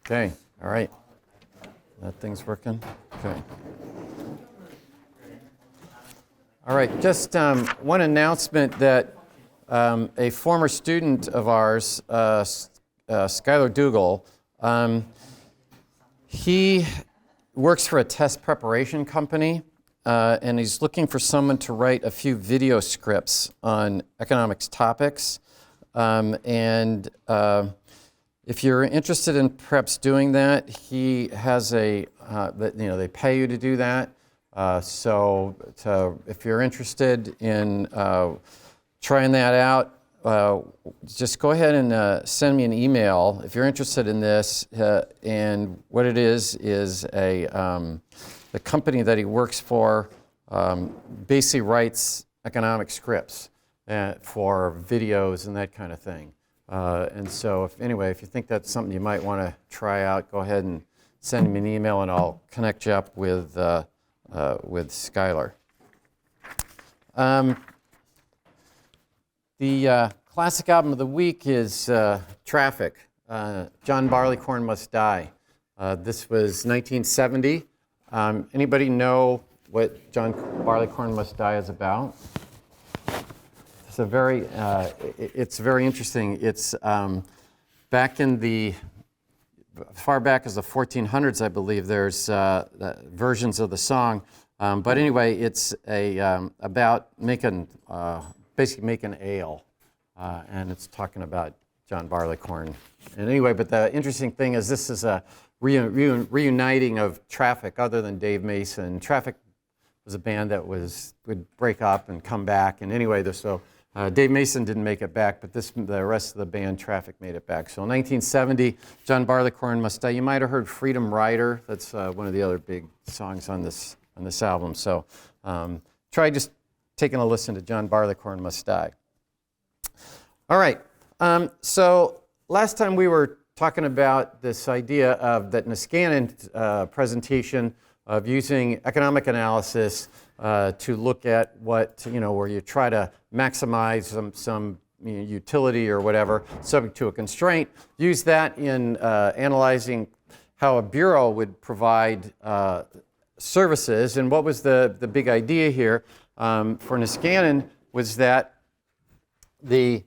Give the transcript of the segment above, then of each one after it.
Okay, all right. That thing's working? Okay. All right, just one announcement that a former student of ours, Skylar Dougal, he works for a test preparation company, and he's looking for someone to write a few video scripts on economics topics. If you're interested in perhaps doing that, he has a, they pay you to do that. So if you're interested in trying that out, just go ahead and send me an email if you're interested in this. And what it is the company that he works for basically writes economic scripts for videos and that kind of thing. And so, if you think that's something you might want to try out, go ahead and send me an email, and I'll connect you up with Skylar. The classic album of the week is Traffic. John Barleycorn Must Die. This was 1970. Anybody know what John Barleycorn Must Die is about? It's it's very interesting. It's back in the, far back as the 1400s, I believe, there's versions of the song. But anyway, it's about basically making ale. And it's talking about John Barleycorn. And anyway, but the interesting thing is this is a reuniting of Traffic other than Dave Mason. Traffic was a band that would break up and come back. And anyway, Dave Mason didn't make it back, but the rest of the band, Traffic, made it back. So in 1970, John Barleycorn Must Die. You might have heard Freedom Rider. That's one of the other big songs on this album. So try just taking a listen to John Barleycorn Must Die. All right. So last time we were talking about this idea of that Niskanen presentation of using economic analysis to look at what, where you try to maximize some utility or whatever, subject to a constraint. Use that in analyzing how a bureau would provide services. And what was the big idea here for Niskanen was that the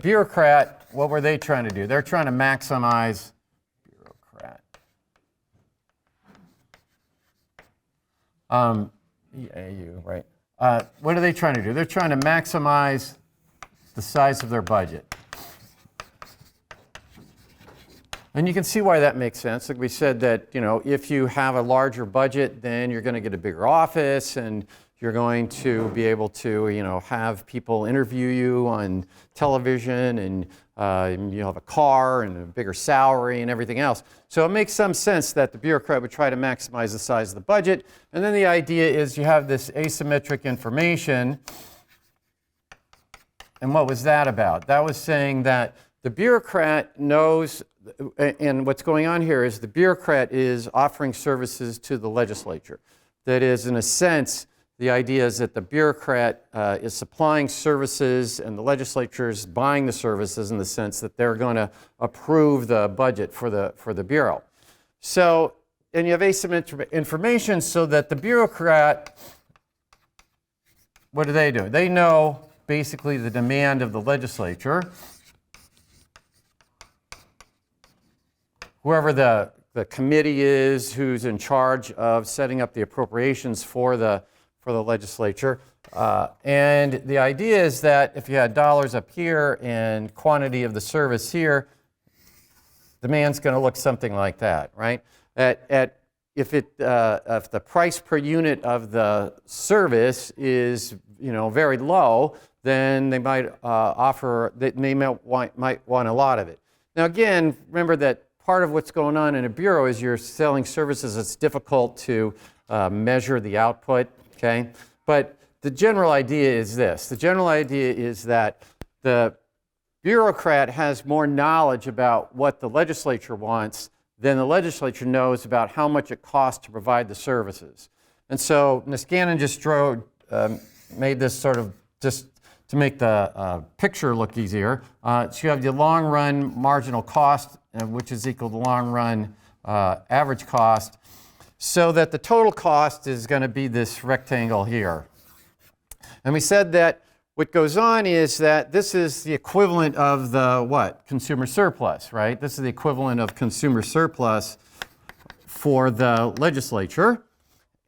bureaucrat, what were they trying to do? They're trying to maximize EAU, right? What are they trying to do? They're trying to maximize the size of their budget. And you can see why that makes sense. Like we said that, if you have a larger budget, then you're going to get a bigger office, and you're going to be able to, have people interview you on television, and you'll have a car and a bigger salary and everything else. So it makes some sense that the bureaucrat would try to maximize the size of the budget. And then the idea is you have this asymmetric information. And what was that about? That was saying that the bureaucrat knows, and what's going on here is the bureaucrat is offering services to the legislature. That is, in a sense, the idea is that the bureaucrat is supplying services and the legislature is buying the services in the sense that they're going to approve the budget for the bureau. So, and you have asymmetric information so that the bureaucrat, what do? They know basically the demand of the legislature. Whoever the committee is who's in charge of setting up the appropriations for the legislature. And the idea is that if you had dollars up here and quantity of the service here, demand's going to look something like that, right? If the price per unit of the service is very low, then they might might want a lot of it. Now again, remember that part of what's going on in a bureau is you're selling services. It's difficult to measure the output. Okay, but the general idea is this. The general idea is that the bureaucrat has more knowledge about what the legislature wants than the legislature knows about how much it costs to provide the services. And so Niskanen just made this sort of just to make the picture look easier. So you have the long run marginal cost, which is equal to long run average cost, so that the total cost is going to be this rectangle here. And we said that what goes on is that this is the equivalent of the what? Consumer surplus, right? This is the equivalent of consumer surplus for the legislature,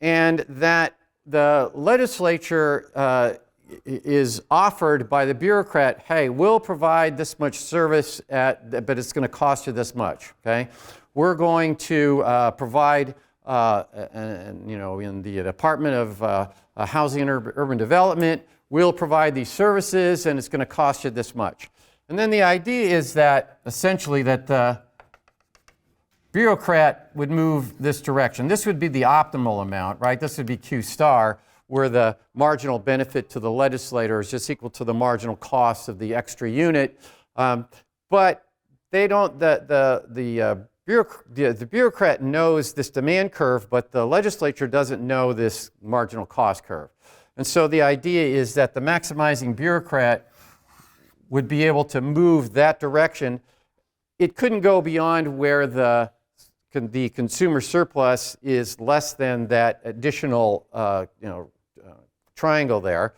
and that the legislature is offered by the bureaucrat, hey, we'll provide this much service, but it's going to cost you this much, okay? We're going to provide, in the Department of Housing and Urban Development, we'll provide these services and it's going to cost you this much. And then the idea is that essentially that the bureaucrat would move this direction. This would be the optimal amount, right? This would be Q star, where the marginal benefit to the legislator is just equal to the marginal cost of the extra unit. But they don't, the bureaucrat knows this demand curve, but the legislature doesn't know this marginal cost curve. And so the idea is that the maximizing bureaucrat would be able to move that direction. It couldn't go beyond where the consumer surplus is less than that additional triangle there.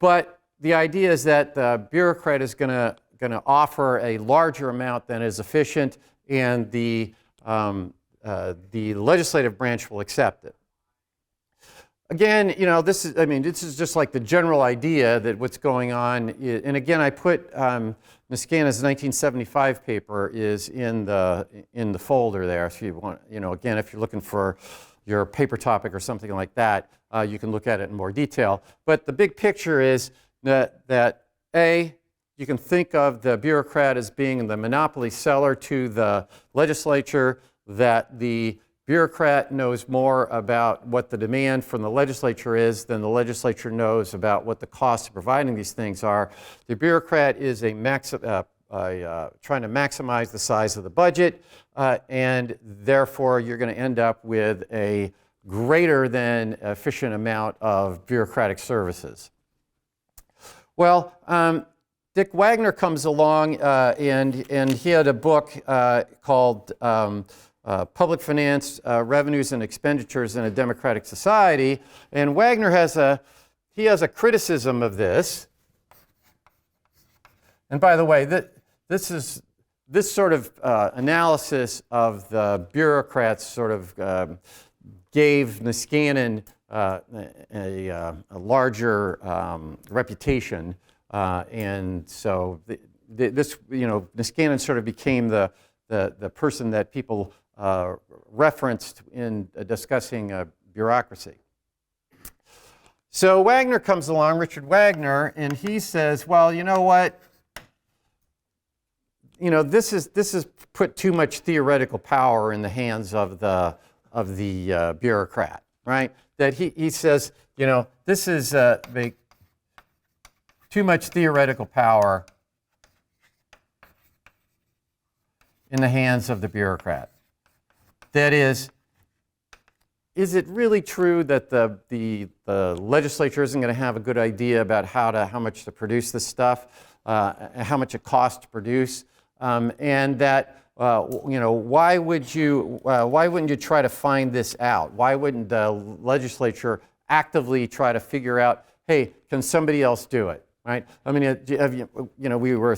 But the idea is that the bureaucrat is going to offer a larger amount than is efficient, and the legislative branch will accept it. Again, this is just like the general idea that what's going on. And again, I put Niskanen 1975 paper is in the folder there. If you want, again, if you're looking for your paper topic or something like that, you can look at it in more detail. But the big picture is that A, you can think of the bureaucrat as being the monopoly seller to the legislature, that the bureaucrat knows more about what the demand from the legislature is than the legislature knows about what the cost of providing these things are. The bureaucrat is trying to maximize the size of the budget, and therefore you're going to end up with a greater than efficient amount of bureaucratic services. Well, Dick Wagner comes along and he had a book called Public Finance, Revenues and Expenditures in a Democratic Society. And Wagner has a criticism of this. And by the way, this sort of analysis of the bureaucrats sort of gave Niskanen a larger reputation. And so Niskanen sort of became the person that people referenced in discussing bureaucracy. So Wagner comes along, Richard Wagner, and he says, well, you know what? This is put too much theoretical power in the hands of the bureaucrat, right? That he says, this is too much theoretical power in the hands of the bureaucrat. That is it really true that the legislature isn't going to have a good idea about how much to produce this stuff, how much it costs to produce, and that why wouldn't you try to find this out? Why wouldn't the legislature actively try to figure out, hey, can somebody else do it? Right? I mean, we were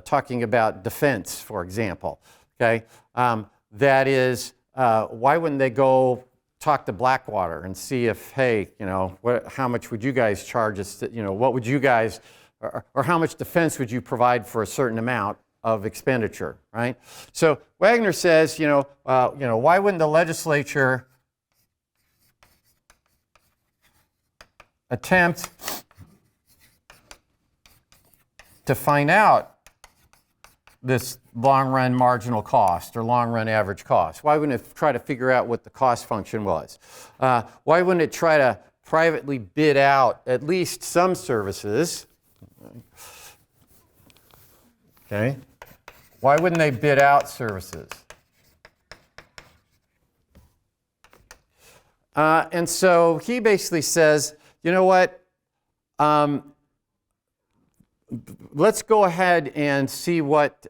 talking about defense, for example. Okay, that is, why wouldn't they go talk to Blackwater and see if, hey, how much would you guys charge us? What would you guys, or how much defense would you provide for a certain amount of expenditure? Right. So Wagner says, why wouldn't the legislature attempt to find out this long-run marginal cost or long-run average cost? Why wouldn't it try to figure out what the cost function was? Why wouldn't it try to privately bid out at least some services? Okay. Why wouldn't they bid out services? And so he basically says, you know what? let's go ahead and see what,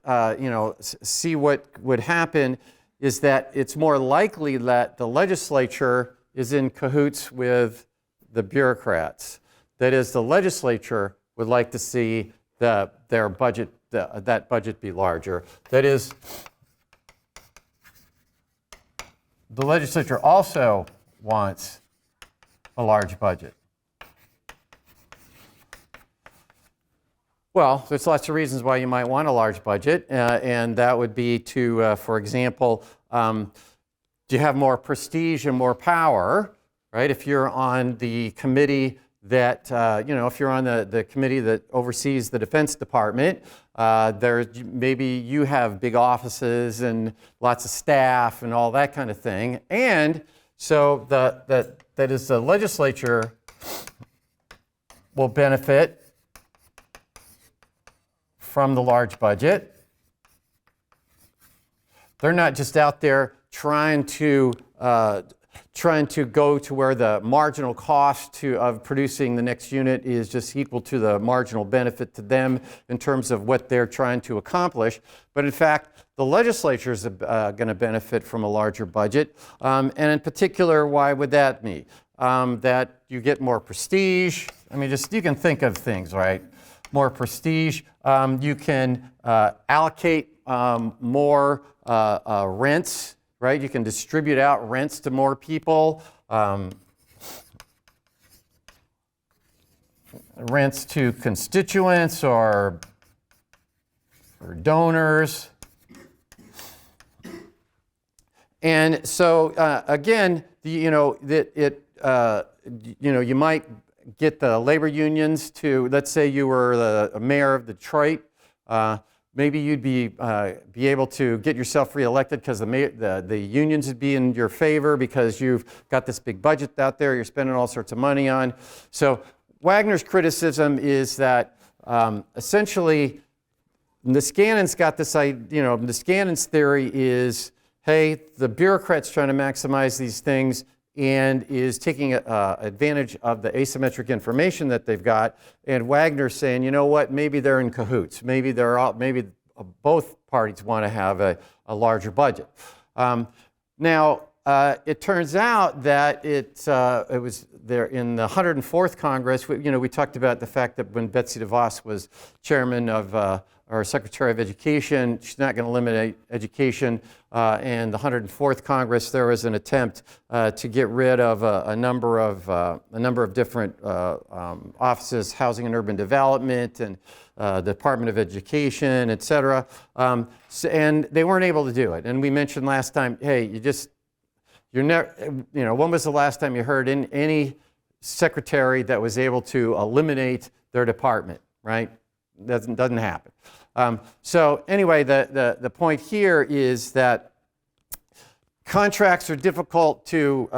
see what would happen is that it's more likely that the legislature is in cahoots with the bureaucrats. That is, the legislature would like to see their budget, that budget be larger. That is, the legislature also wants a large budget. Well, there's lots of reasons why you might want a large budget, and that would be to, for example, do you have more prestige and more power, right? If you're on the committee that, if you're on the committee that oversees the Defense Department, maybe you have big offices and lots of staff and all that kind of thing. And so that is the legislature will benefit from the large budget. They're not just out there trying to go to where the marginal cost of producing the next unit is just equal to the marginal benefit to them in terms of what they're trying to accomplish. But in fact, the legislature is going to benefit from a larger budget. And in particular, why would that be? That you get more prestige. I mean, you can think of things, right? More prestige. You can allocate more rents, right? You can distribute out rents to more people. Rents to constituents or donors. And so again, you might get the labor unions to, let's say you were the mayor of Detroit, maybe you'd be able to get yourself reelected because the unions would be in your favor because you've got this big budget out there you're spending all sorts of money on. So Wagner's criticism is that essentially Niskanin's got this idea, Niskanin's theory is, hey, the bureaucrat's trying to maximize these things and is taking advantage of the asymmetric information that they've got. And Wagner's saying, you know what, maybe they're in cahoots. Maybe both parties want to have a larger budget. Now, it turns out that it was there in the 104th Congress. We talked about the fact that when Betsy DeVos was chairman of or Secretary of Education, she's not going to eliminate education. And the 104th Congress, there was an attempt to get rid of a number of different offices, Housing and Urban Development, and the Department of Education, et cetera. And they weren't able to do it. And we mentioned last time, hey, you're never, when was the last time you heard any secretary that was able to eliminate their department, right? Doesn't happen. So anyway, the point here is that contracts are difficult to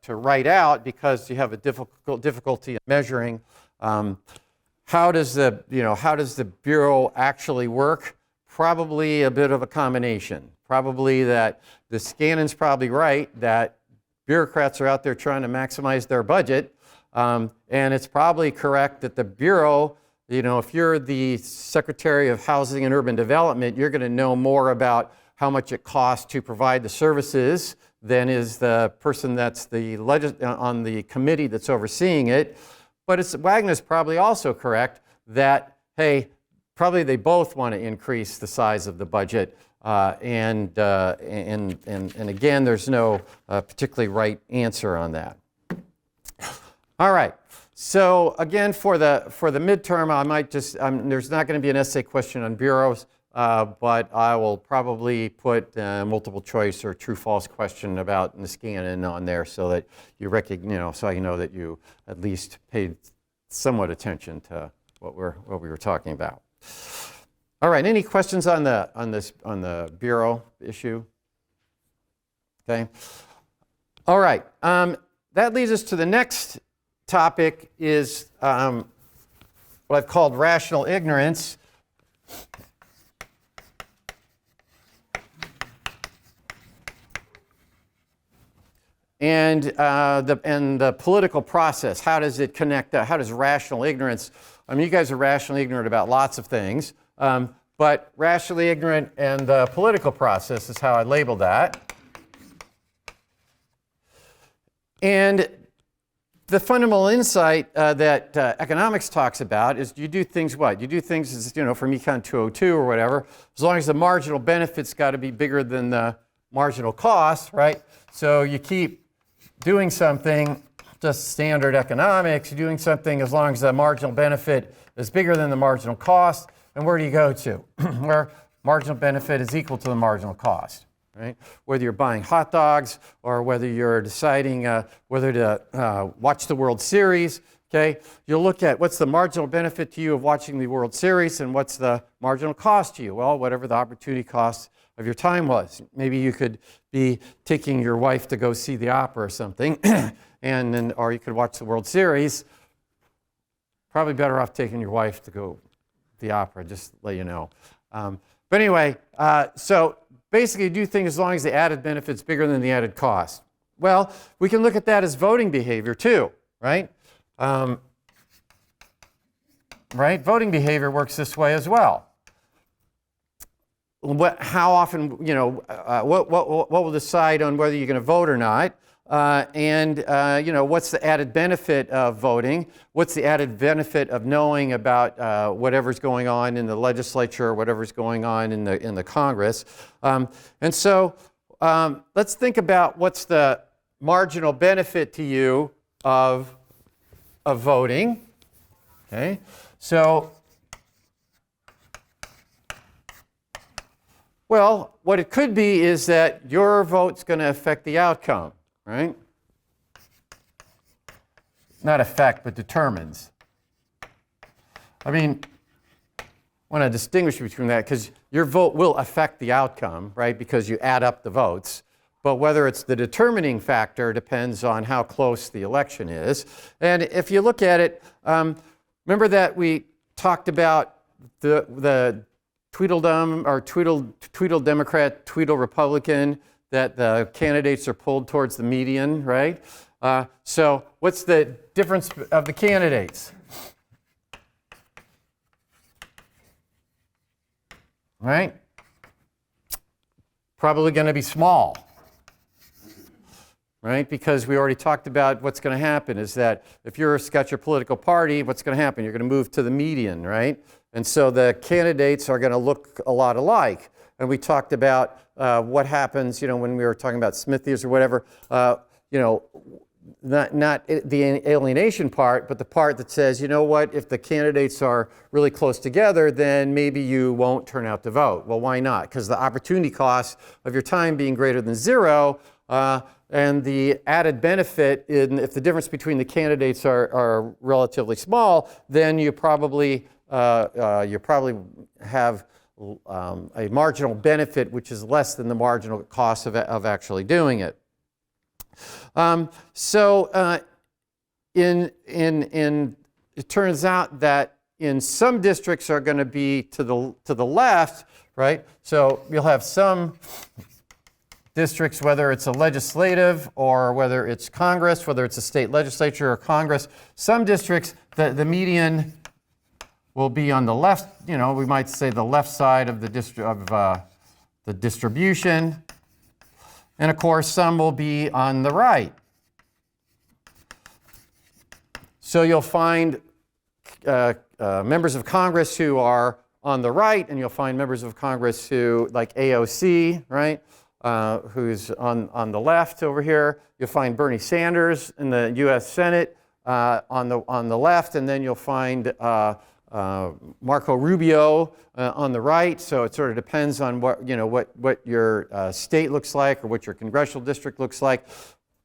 write out because you have a difficulty in measuring how does the Bureau actually work. Probably a bit of a combination. Probably that Niskanin's probably right that bureaucrats are out there trying to maximize their budget. And it's probably correct that the Bureau, if you're the Secretary of Housing and Urban Development, you're going to know more about how much it costs to provide the services than is the person that's on the committee that's overseeing it. But Wagner's probably also correct that, hey, probably they both want to increase the size of the budget. And again, there's no particularly right answer on that. All right. So again, for the midterm, I might there's not going to be an essay question on bureaus, but I will probably put multiple choice or true/false question about Niskanin on there so that you so you know that you at least paid somewhat attention to what we were talking about. All right. Any questions on the bureau issue? Okay. All right. That leads us to the next topic is what I've called rational ignorance. and the political process. How does it connect? How does rational ignorance? I mean, you guys are rationally ignorant about lots of things, but rationally ignorant and the political process is how I label that. And the fundamental insight that economics talks about is you do things what? You do things, as, from Econ 202 or whatever, as long as the marginal benefit's got to be bigger than the marginal cost, right? So you keep doing something, just standard economics, you're doing something as long as the marginal benefit is bigger than the marginal cost. And where do you go to? Where marginal benefit is equal to the marginal cost. Right? Whether you're buying hot dogs or whether you're deciding whether to watch the World Series, okay, you'll look at what's the marginal benefit to you of watching the World Series and what's the marginal cost to you. Well, whatever the opportunity cost of your time was. Maybe you could be taking your wife to go see the opera or something, or you could watch the World Series. Probably better off taking your wife to go to the opera, just to let you know. But anyway, so basically do things as long as the added benefit's bigger than the added cost. Well, we can look at that as voting behavior too, right? Right? Voting behavior works this way as well. How often, what will decide on whether you're going to vote or not? What's the added benefit of voting? What's the added benefit of knowing about whatever's going on in the legislature or whatever's going on in the Congress? So let's think about what's the marginal benefit to you of voting. Okay, so well, what it could be is that your vote's going to affect the outcome. Right? Not affect, but determines. I mean, I want to distinguish between that because your vote will affect the outcome, right? Because you add up the votes. But whether it's the determining factor depends on how close the election is. And if you look at it, remember that we talked about the Tweedledum or Tweedle Democrat, Tweedle Republican, that the candidates are pulled towards the median, right? So what's the difference of the candidates? Right? Probably going to be small, right? Because we already talked about what's going to happen is that if you've got your political party, what's going to happen? You're going to move to the median, right? And so the candidates are going to look a lot alike. And we talked about what happens, when we were talking about Smithies or whatever, not the alienation part, but the part that says, you know what, if the candidates are really close together, then maybe you won't turn out to vote. Well, why not? Because the opportunity cost of your time being greater than zero and the added benefit, if the difference between the candidates are relatively small, then you probably have a marginal benefit which is less than the marginal cost of actually doing it. It turns out that in some districts are going to be to the left, right? So you'll have some districts, whether it's a legislative or whether it's Congress, whether it's a state legislature or Congress. Some districts, the median will be on the left, we might say the left side of the distribution. And of course, some will be on the right. So you'll find members of Congress who are on the right, and you'll find members of Congress who, like AOC, right, who's on the left over here. You'll find Bernie Sanders in the U.S. Senate on the left, and then you'll find Marco Rubio on the right. So it sort of depends on what your state looks like or what your congressional district looks like.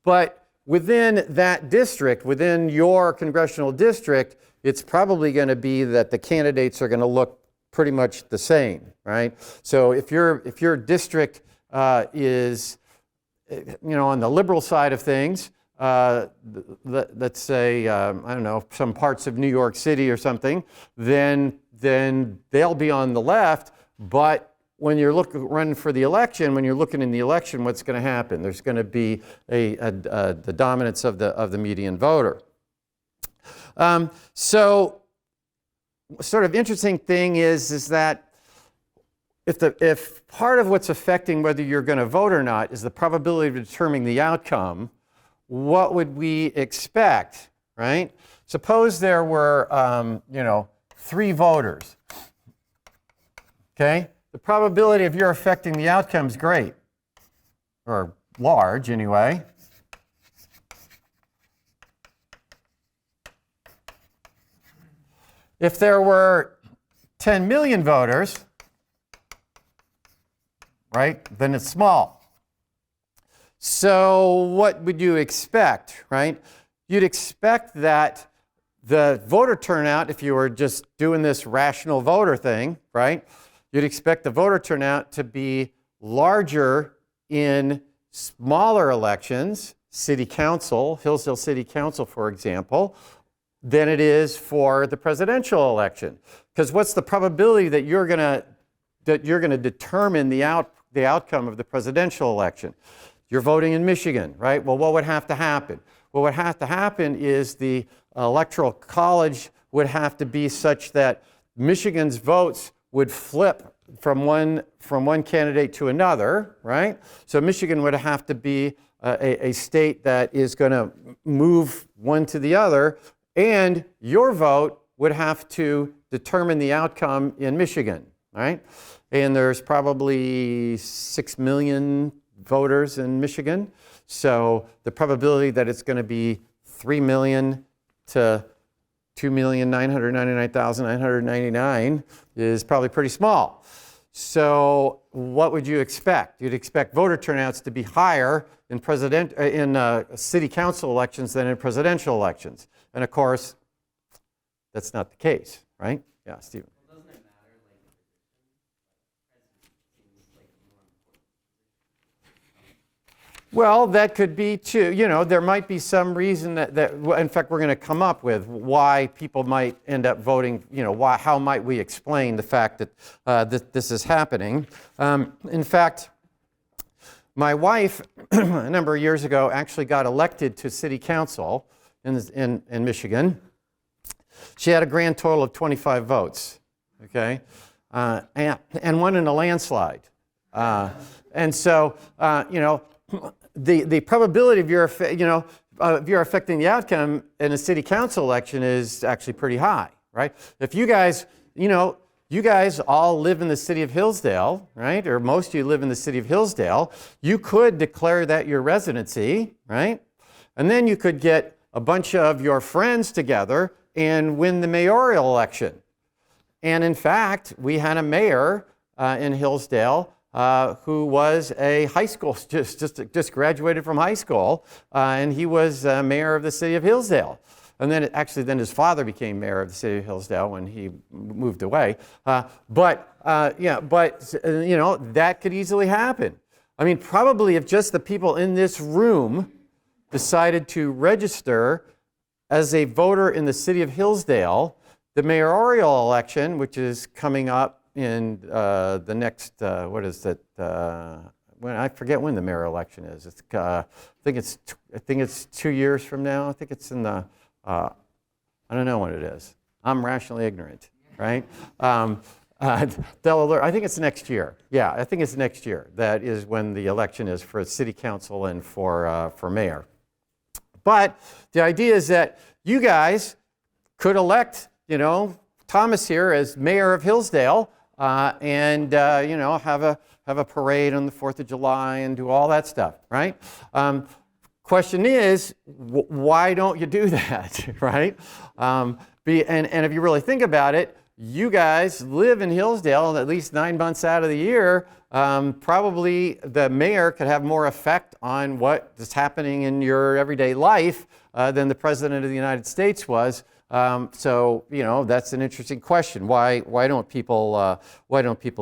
But within that district, within your congressional district, it's probably going to be that the candidates are going to look pretty much the same, right? So if your district is on the liberal side of things, let's say, I don't know, some parts of New York City or something, then they'll be on the left, but when you're running for the election, when you're looking in the election, what's going to happen? There's going to be the dominance of the median voter. So, sort of interesting thing is that if part of what's affecting whether you're going to vote or not is the probability of determining the outcome, what would we expect, right? Suppose there were, 3 voters. Okay, the probability of your affecting the outcome is great, or large anyway. If there were 10 million voters, right, then it's small. So what would you expect, right? You'd expect that the voter turnout, if you were just doing this rational voter thing, right, you'd expect the voter turnout to be larger in smaller elections, city council, Hillsdale City Council, for example, than it is for the presidential election. Because what's the probability that you're going to determine the outcome of the presidential election? You're voting in Michigan, right? Well, what would have to happen? What would have to happen is the electoral college would have to be such that Michigan's votes would flip from one candidate to another, right? So Michigan would have to be a state that is going to move one to the other, and your vote would have to determine the outcome in Michigan, right? And there's probably 6 million voters in Michigan. So the probability that it's going to be 3 million to 2,999,999 is probably pretty small. So what would you expect? You'd expect voter turnouts to be higher in city council elections than in presidential elections. And of course, that's not the case, right? Yeah, Stephen. Well, doesn't it matter, like, the president seems like more important? Well, that could be too. There might be some reason that in fact, we're going to come up with why people might end up voting, how might we explain the fact that this is happening. In fact, my wife, a number of years ago, actually got elected to city council in Michigan. She had a grand total of 25 votes, okay, and won in a landslide. And so, the probability of your affecting the outcome in a city council election is actually pretty high, right? If you guys all live in the city of Hillsdale, right? Or most of you live in the city of Hillsdale, you could declare that your residency, right? And then you could get a bunch of your friends together and win the mayoral election. And in fact, we had a mayor in Hillsdale who was a high school, just graduated from high school, and he was mayor of the city of Hillsdale. And then then his father became mayor of the city of Hillsdale when he moved away. But that could easily happen. I mean, probably if just the people in this room decided to register as a voter in the city of Hillsdale, the mayoral election, which is coming up in the next, I forget when the mayoral election is. I think it's 2 years from now. I think it's in the, I don't know when it is. I'm rationally ignorant, right? They'll alert. I think it's next year. Yeah, I think it's next year. That is when the election is for city council and for mayor. But the idea is that you guys could elect, Thomas here as mayor of Hillsdale, and have a parade on the 4th of July and do all that stuff, right? Question is, why don't you do that, right? And if you really think about it, you guys live in Hillsdale at least 9 months out of the year. Probably the mayor could have more effect on what is happening in your everyday life than the president of the United States was. So that's an interesting question. Why don't people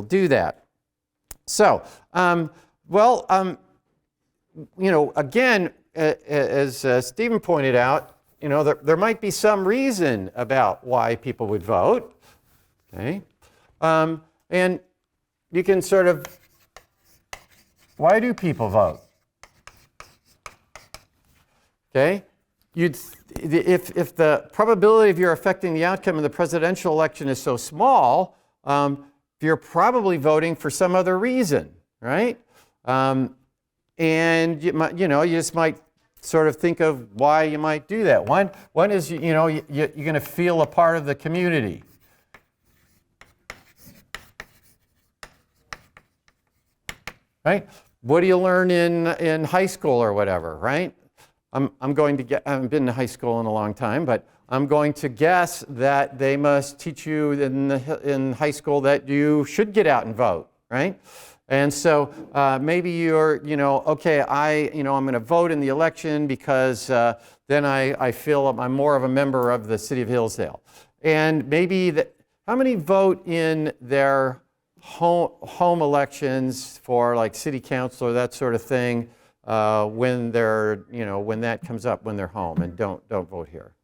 do that? So again, as Stephen pointed out, there might be some reason about why people would vote. Okay, and you can sort of, why do people vote? Okay? If the probability of you're affecting the outcome of the presidential election is so small, you're probably voting for some other reason, right? And you just might sort of think of why you might do that. One is, you're going to feel a part of the community. Right? What do you learn in high school or whatever, right? I haven't been to high school in a long time, but I'm going to guess that they must teach you in high school that you should get out and vote, right? And so maybe you're, okay, I'm going to vote in the election because then I feel I'm more of a member of the city of Hillsdale. And maybe how many vote in their home elections for like city council or that sort of thing when that comes up when they're home and don't vote here?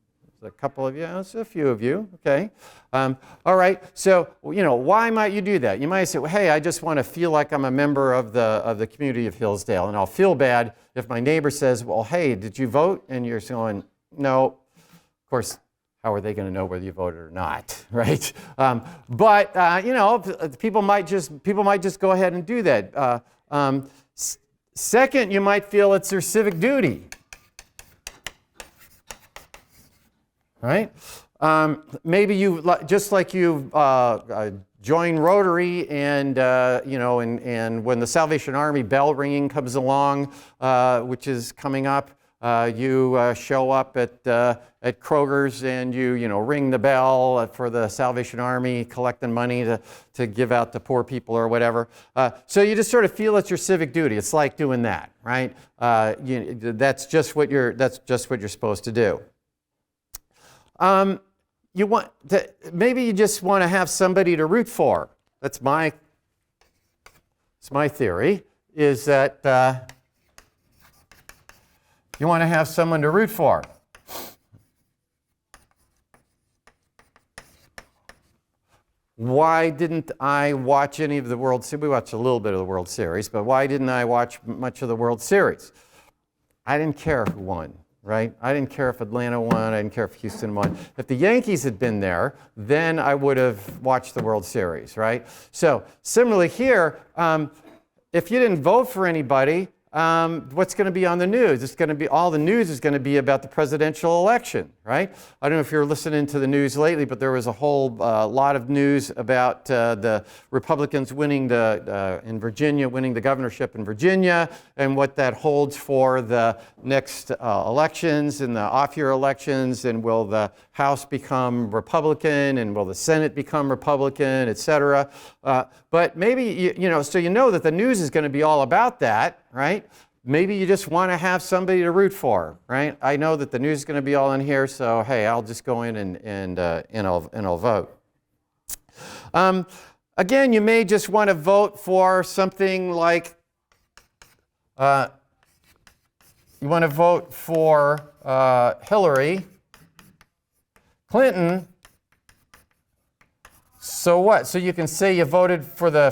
A couple of you, it's a few of you, okay. All right, so, why might you do that? You might say, well, hey, I just want to feel like I'm a member of the community of Hillsdale, and I'll feel bad if my neighbor says, well, hey, did you vote? And you're going, no. Of course, how are they going to know whether you voted or not, right? But people might just go ahead and do that. Second, you might feel it's their civic duty. Right? Maybe just like you've joined Rotary, and and when the Salvation Army bell ringing comes along, which is coming up, you show up at Kroger's and you ring the bell for the Salvation Army, collecting money to give out to poor people or whatever. So you just sort of feel it's your civic duty. It's like doing that, right? That's just what you're supposed to do. Maybe you just want to have somebody to root for. That's my theory, is that you want to have someone to root for. Why didn't I watch any of the World Series? We watched a little bit of the World Series, but why didn't I watch much of the World Series? I didn't care who won. Right? I didn't care if Atlanta won. I didn't care if Houston won. If the Yankees had been there, then I would have watched the World Series, right? So similarly here, if you didn't vote for anybody, what's going to be on the news? It's going to be, all the news is going to be about the presidential election, right? I don't know if you're listening to the news lately, but there was a whole lot of news about the Republicans winning in Virginia, winning the governorship in Virginia, and what that holds for the next elections and the off-year elections, and will the House become Republican, and will the Senate become Republican, et cetera. But maybe, so that the news is going to be all about that, right? Maybe you just want to have somebody to root for, right? I know that the news is going to be all in here, so hey, I'll just go in and I'll vote. Again, you may just want to vote for something like you want to vote for Hillary Clinton. So what? So you can say you voted for the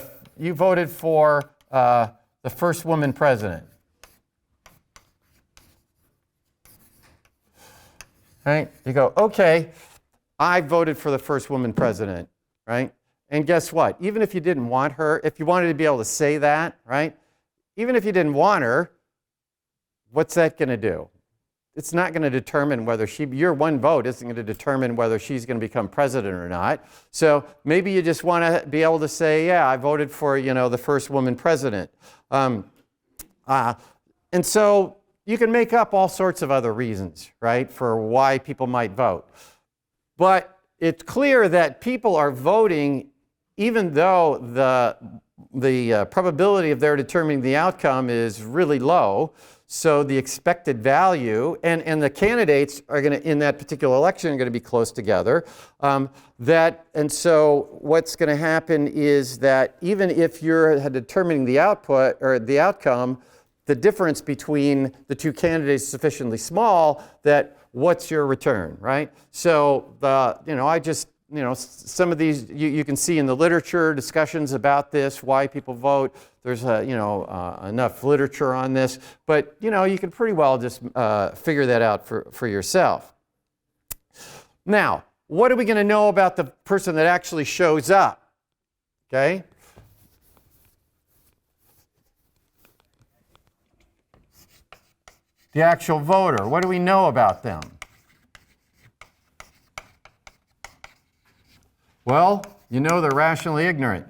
first woman president. Right? You go, okay, I voted for the first woman president, right? And guess what? Even if you didn't want her, if you wanted to be able to say that, right? Even if you didn't want her, what's that going to do? It's not going to determine whether your one vote isn't going to determine whether she's going to become president or not. So maybe you just want to be able to say, yeah, I voted for, the first woman president. And so you can make up all sorts of other reasons, right, for why people might vote. But it's clear that people are voting even though the probability of their determining the outcome is really low. So the expected value, and the candidates are going to, in that particular election, are going to be close together. And so what's going to happen is that even if you're determining the output or the outcome, the difference between the two candidates is sufficiently small that what's your return, right? So I just some of these you can see in the literature discussions about this, why people vote. There's enough literature on this, but you can pretty well just figure that out for yourself. Now, what are we going to know about the person that actually shows up? Okay. The actual voter. What do we know about them? Well, they're rationally ignorant.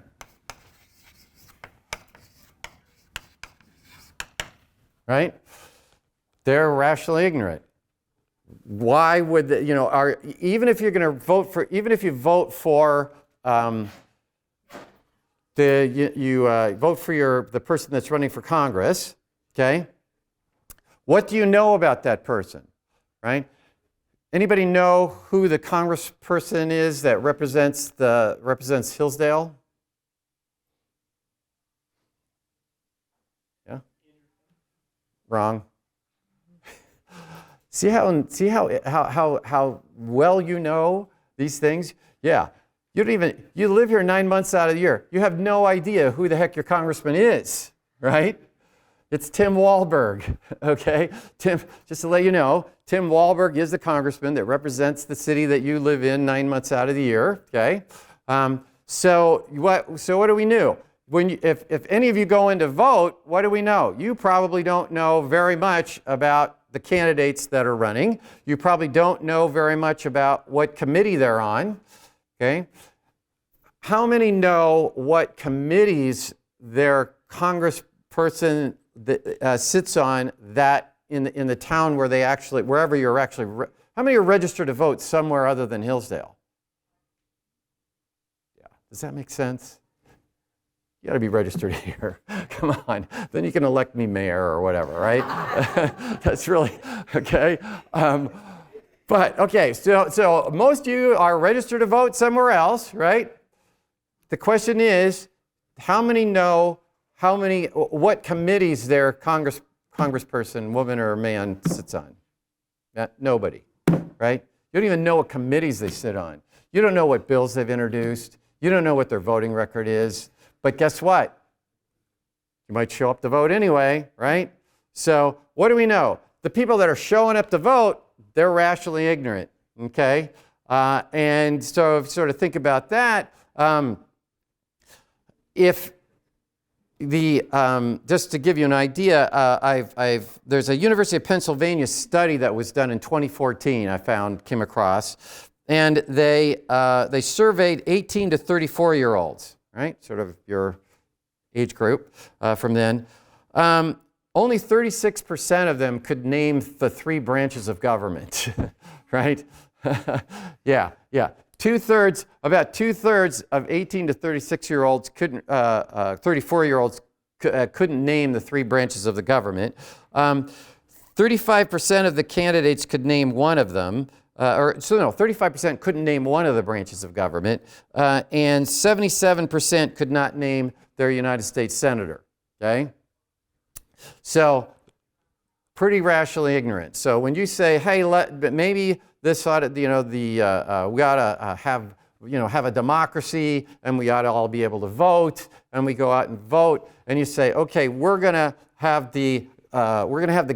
Right? They're rationally ignorant. Why would even if you're going to vote for, even if you vote for vote for the person that's running for Congress, okay? What do you know about that person, right? Anybody know who the congressperson is that represents Hillsdale? Yeah? Wrong. See how well you know these things? Yeah. You live here 9 months out of the year. You have no idea who the heck your congressman is, right? It's Tim Walberg, okay? Tim, just to let you know, Tim Walberg is the congressman that represents the city that you live in 9 months out of the year, okay? So what do we know? If any of you go in to vote, what do we know? You probably don't know very much about the candidates that are running. You probably don't know very much about what committee they're on, okay? How many know what committees their congressperson sits on that in the town where wherever you're actually, how many are registered to vote somewhere other than Hillsdale? Yeah, does that make sense? You got to be registered here. Come on, then you can elect me mayor or whatever, right? That's really, okay. But okay, so most of you are registered to vote somewhere else, right? The question is, how many know what committees their congressperson, woman or man, sits on? Nobody, right? You don't even know what committees they sit on. You don't know what bills they've introduced. You don't know what their voting record is. But guess what? You might show up to vote anyway, right? So what do we know? The people that are showing up to vote, they're rationally ignorant, okay? And so sort of think about that. Just to give you an idea, there's a University of Pennsylvania study that was done in 2014. Came across, and they surveyed 18 to 34-year-olds, right? Sort of your age group from then. Only 36% of them could name the 3 branches of government, right? Yeah. About two-thirds of 18 to 36-year-olds 34-year-olds couldn't name the 3 branches of the government. 35% of the candidates could name one of them. 35% couldn't name one of the branches of government. And 77% could not name their United States senator, okay? So pretty rationally ignorant. So when you say, hey, but maybe this ought to, we ought to have a democracy, and we ought to all be able to vote, and we go out and vote, and you say, okay, we're going to have the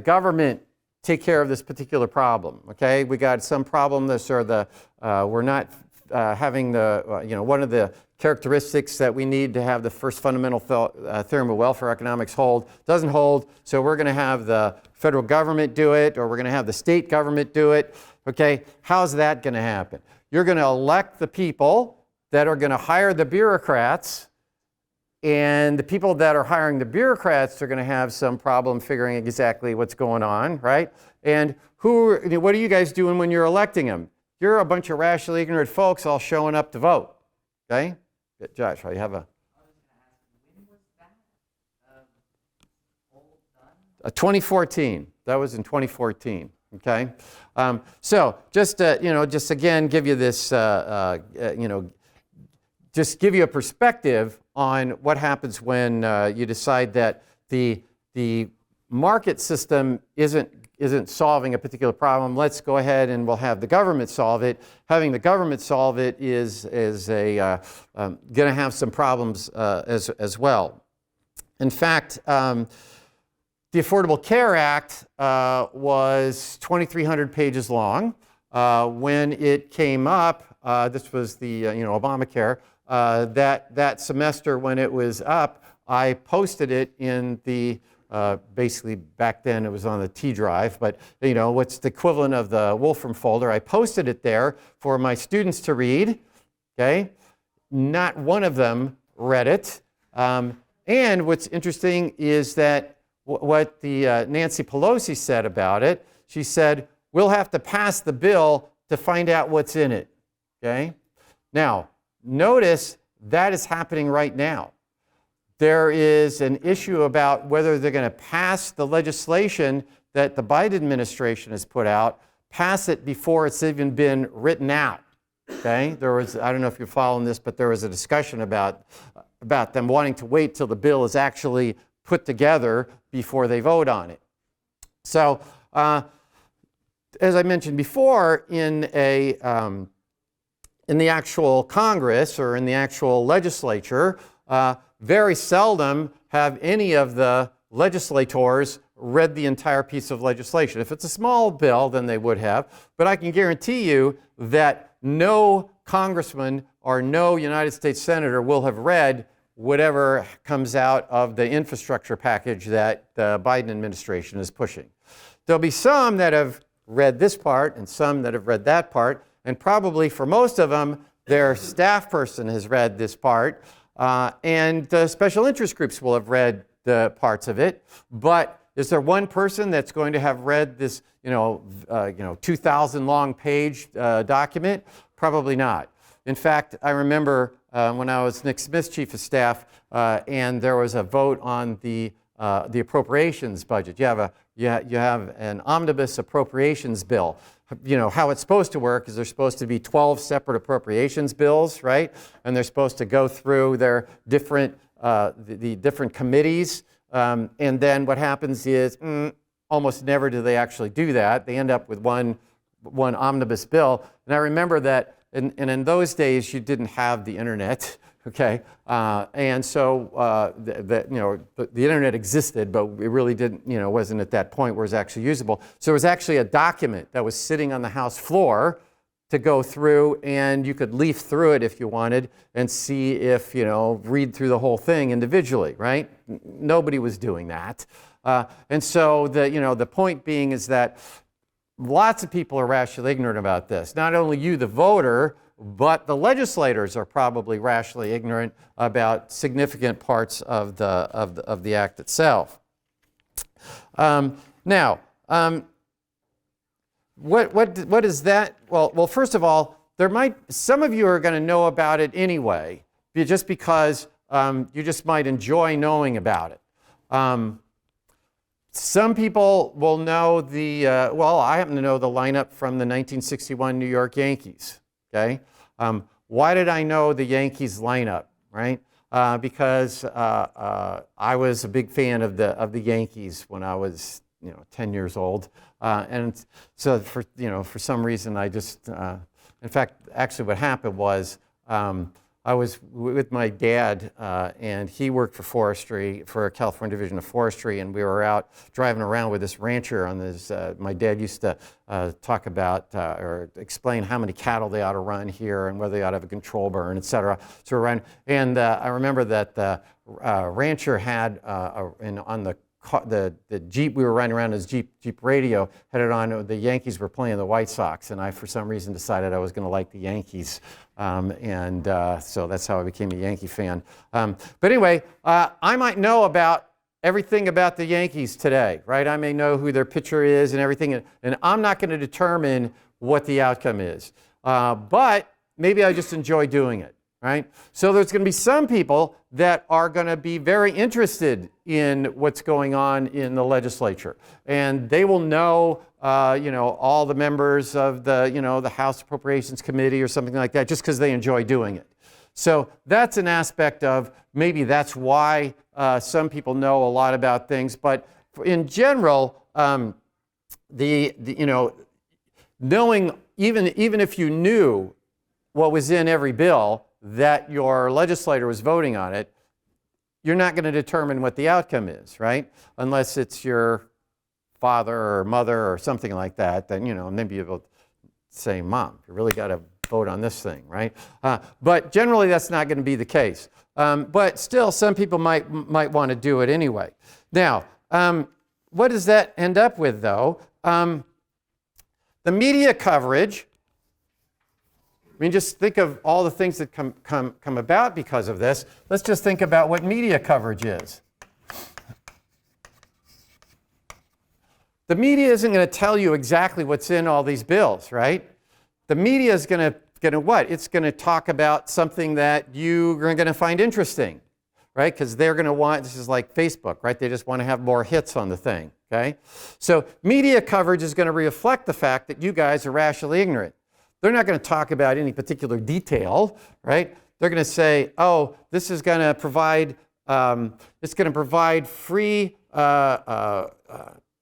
government take care of this particular problem. Okay, we got some problem. We're not having one of the characteristics that we need to have the first fundamental theorem of welfare economics doesn't hold. So we're going to have the federal government do it, or we're going to have the state government do it. Okay, how's that going to happen? You're going to elect the people that are going to hire the bureaucrats, and the people that are hiring the bureaucrats are going to have some problem figuring exactly what's going on, right? And what are you guys doing when you're electing them? You're a bunch of rationally ignorant folks all showing up to vote, okay? Josh, you have a... 2014. That was in 2014. Okay, so just again give you this, just give you a perspective on what happens when you decide that the market system isn't isn't solving a particular problem. Let's go ahead and we'll have the government solve it. Having the government solve it is going to have some problems as well. In fact, the Affordable Care Act was 2,300 pages long. When it came up, this was the Obamacare, that semester when it was up, I posted it in the basically back then it was on the T drive, but what's the equivalent of the Wolfram folder. I posted it there for my students to read. Okay, not one of them read it. And what's interesting is that what the Nancy Pelosi said about it. She said, we'll have to pass the bill to find out what's in it. Okay, now notice that is happening right now. There is an issue about whether they're going to pass the legislation that the Biden administration has put out, pass it before it's even been written out. Okay? There was, I don't know if you're following this, but there was a discussion about them wanting to wait till the bill is actually put together before they vote on it. So, as I mentioned before, in the actual Congress or in the actual legislature, very seldom have any of the legislators read the entire piece of legislation. If it's a small bill, then they would have. But I can guarantee you that no congressman or no United States senator will have read whatever comes out of the infrastructure package that the Biden administration is pushing. There'll be some that have read this part and some that have read that part, and probably for most of them, their staff person has read this part. And the special interest groups will have read the parts of it. But is there one person that's going to have read this, 2,000 long page document? Probably not. In fact, I remember when I was Nick Smith's chief of staff, and there was a vote on the appropriations budget. You have an omnibus appropriations bill. How it's supposed to work is there's supposed to be 12 separate appropriations bills, right? And they're supposed to go through their different, the different committees. And then what happens is almost never do they actually do that. They end up with one omnibus bill. And I remember that, and in those days, you didn't have the internet. Okay, and so the internet existed, but it really didn't, wasn't at that point where it was actually usable. So there was actually a document that was sitting on the House floor to go through, and you could leaf through it if you wanted and see if, read through the whole thing individually, right? Nobody was doing that. And so the point being is that lots of people are rationally ignorant about this. Not only you, the voter, but the legislators are probably rationally ignorant about significant parts of the act itself. Now, what is that? Well, first of all, some of you are going to know about it anyway, just because you just might enjoy knowing about it. Some people will know I happen to know the lineup from the 1961 New York Yankees. Okay, why did I know the Yankees lineup? Right, because I was a big fan of the Yankees when I was 10 years old, and so for some reason I just, in fact, actually what happened was I was with my dad, and he worked for forestry, for a California division of forestry, and we were out driving around with this rancher on this. My dad used to talk about or explain how many cattle they ought to run here and whether they ought to have a control burn, et cetera. So we're running, and I remember that the rancher had on the Jeep, we were riding around his Jeep radio, had it on, the Yankees were playing the White Sox, and I, for some reason, decided I was going to like the Yankees. So that's how I became a Yankee fan. But anyway, I might know about everything about the Yankees today, right? I may know who their pitcher is and everything, and I'm not going to determine what the outcome is. But maybe I just enjoy doing it. Right? So there's going to be some people that are going to be very interested in what's going on in the legislature, and they will know, all the members of the House Appropriations Committee or something like that, just because they enjoy doing it. So that's an aspect of maybe that's why some people know a lot about things, but in general, you know, knowing, even if you knew what was in every bill, that your legislator was voting on it, you're not going to determine what the outcome is, right? Unless it's your father or mother or something like that, then, you know, maybe you'll say, Mom, you really got to vote on this thing, right? But generally, that's not going to be the case. But still, some people might want to do it anyway. Now, what does that end up with, though? The media coverage, I mean, just think of all the things that come about because of this. Let's just think about what media coverage is. The media isn't going to tell you exactly what's in all these bills, right? The media is going to what? It's going to talk about something that you are going to find interesting, right? Because they're going to want, this is like Facebook, right? They just want to have more hits on the thing, okay? So media coverage is going to reflect the fact that you guys are rationally ignorant. They're not going to talk about any particular detail, right? They're going to say, oh, this is going to provide, it's going to provide free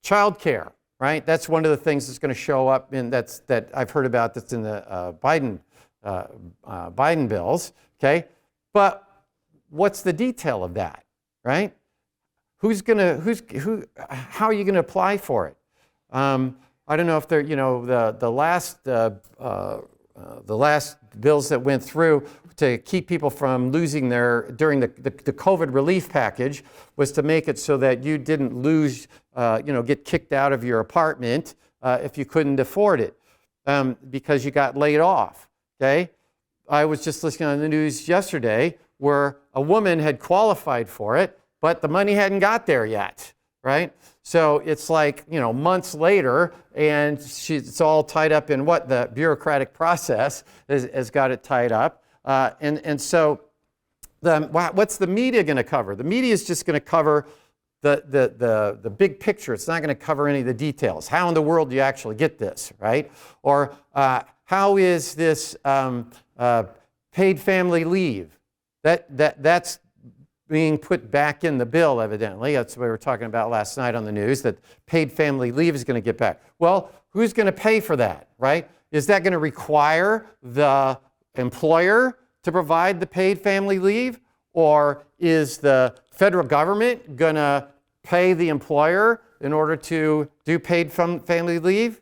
child care, right? That's one of the things that's going to show up in that I've heard about that's in the Biden bills, okay? But what's the detail of that, right? How are you going to apply for it? I don't know if they're, you know, the last bills that went through to keep people from losing during the COVID relief package was to make it so that you didn't lose, you know, get kicked out of your apartment if you couldn't afford it because you got laid off, okay? I was just listening on the news yesterday where a woman had qualified for it, but the money hadn't got there yet, right? So it's like, you know, months later, and it's all tied up in what the bureaucratic process has got it tied up. And so what's the media going to cover? The media is just going to cover the big picture. It's not going to cover any of the details. How in the world do you actually get this, right? Or how is this paid family leave? That's being put back in the bill, evidently. That's what we were talking about last night on the news, that paid family leave is going to get back. Well, who's going to pay for that, right? Is that going to require the employer to provide the paid family leave? Or is the federal government going to pay the employer in order to do paid family leave?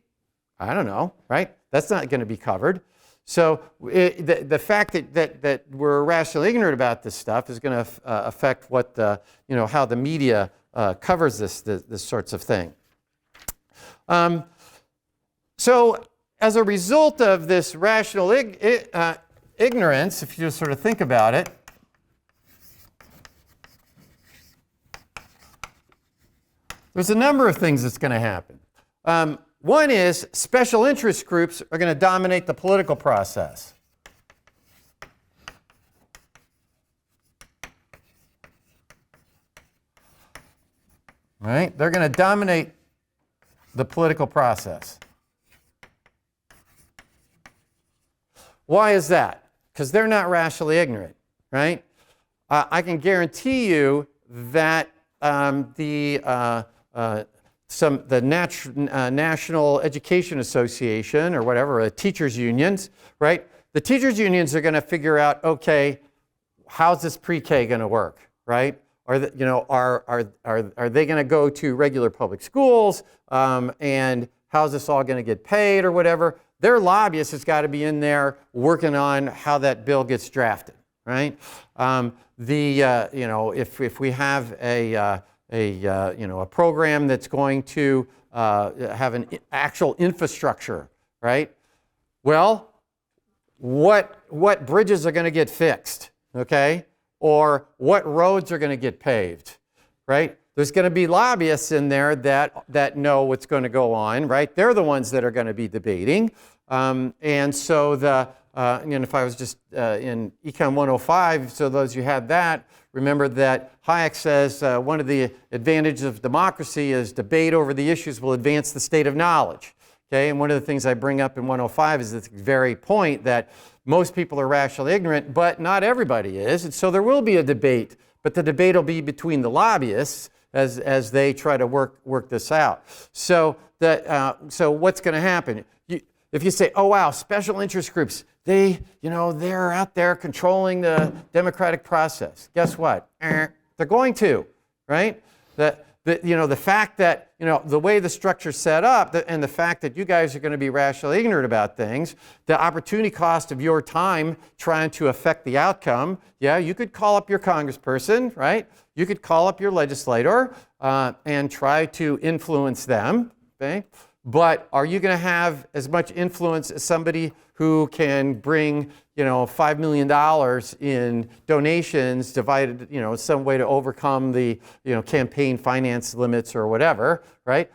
I don't know, right? That's not going to be covered. So the fact that we're rationally ignorant about this stuff is going to affect what you know, how the media covers this sorts of thing. So as a result of this rational ignorance, if you just sort of think about it, there's a number of things that's going to happen. One is special interest groups are going to dominate the political process. Right? They're going to dominate the political process. Why is that? Because they're not rationally ignorant, right? I can guarantee you that the National Education Association or whatever, the teachers' unions, right? The teachers' unions are going to figure out, okay, how's this pre-K going to work, right? Are they going to go to regular public schools, and how's this all going to get paid or whatever? Their lobbyist has got to be in there working on how that bill gets drafted, right? You know, if we have a program that's going to have an actual infrastructure, right? Well, what bridges are going to get fixed, okay? Or what roads are going to get paved, right? There's going to be lobbyists in there that know what's going to go on, right? They're the ones that are going to be debating. And so and if I was just in ECON 105, so those who had that, remember that Hayek says one of the advantages of democracy is debate over the issues will advance the state of knowledge. Okay, and one of the things I bring up in 105 is this very point that most people are rationally ignorant, but not everybody is. And so there will be a debate, but the debate will be between the lobbyists as they try to work this out. So so what's going to happen? If you say, oh wow, special interest groups, they're out there controlling the democratic process. Guess what? They're going to, right? The fact that, the way the structure's set up and the fact that you guys are going to be rationally ignorant about things, the opportunity cost of your time trying to affect the outcome, yeah, you could call up your congressperson, right? You could call up your legislator and try to influence them, okay? But are you going to have as much influence as somebody who can bring, $5 million in donations divided, some way to overcome the, campaign finance limits or whatever, right?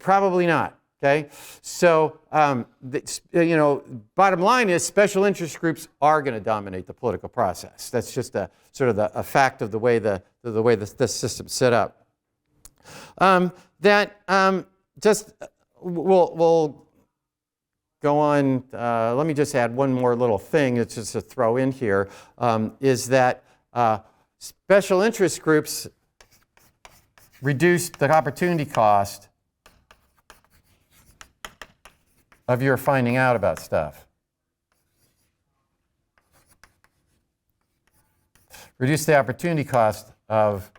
Probably not, okay? So, bottom line is special interest groups are going to dominate the political process. That's just a sort of a fact of the way the this system's set up. We'll go on. Let me just add one more little thing. It's just to throw in here, is that special interest groups reduce the opportunity cost of your finding out about stuff. Reduce the opportunity cost of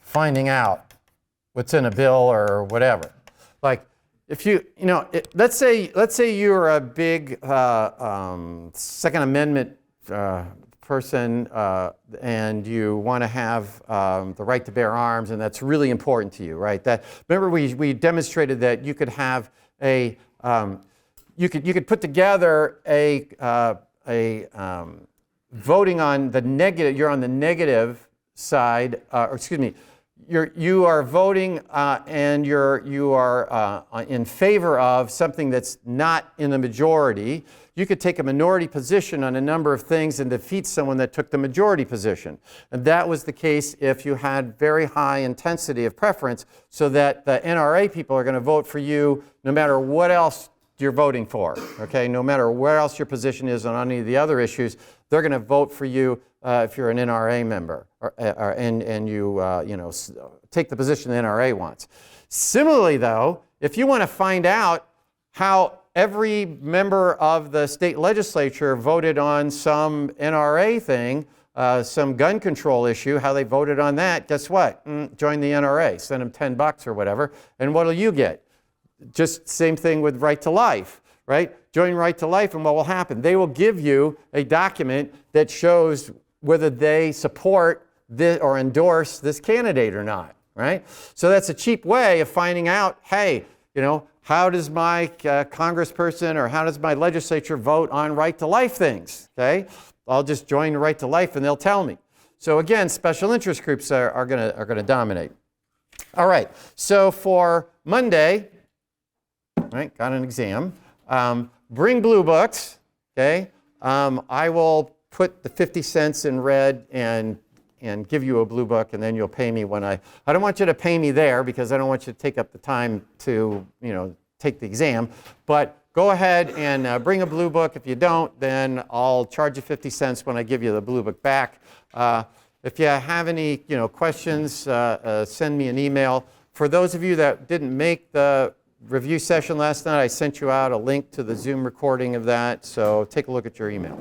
finding out what's in a bill or whatever. Like, if let's say you're a big Second Amendment person and you want to have the right to bear arms, and that's really important to you, right? Remember we demonstrated that you could have you could put together voting on the negative. You're on the negative side, or excuse me. You are voting and you are in favor of something that's not in the majority. You could take a minority position on a number of things and defeat someone that took the majority position. And that was the case if you had very high intensity of preference, so that the NRA people are going to vote for you no matter what else you're voting for. Okay, no matter where else your position is on any of the other issues, they're going to vote for you if you're an NRA member, and you take the position the NRA wants. Similarly, though, if you want to find out how every member of the state legislature voted on some NRA thing, some gun control issue, how they voted on that, guess what? Join the NRA, send them $10 or whatever, and what'll you get? Just same thing with Right to Life, right? Join Right to Life, and what will happen? They will give you a document that shows whether they support this or endorse this candidate or not, right? So that's a cheap way of finding out, hey, how does my congressperson or how does my legislature vote on Right to Life things, okay? I'll just join Right to Life and they'll tell me. So again, special interest groups are gonna dominate. All right, so for Monday, right, got an exam. Bring blue books, okay? I will put the 50 cents in red and give you a blue book, and then you'll pay me when I don't want you to pay me there because I don't want you to take up the time to, take the exam. But go ahead and bring a blue book. If you don't, then I'll charge you 50 cents when I give you the blue book back. If you have any, questions, send me an email. For those of you that didn't make the review session last night, I sent you out a link to the Zoom recording of that, so take a look at your email.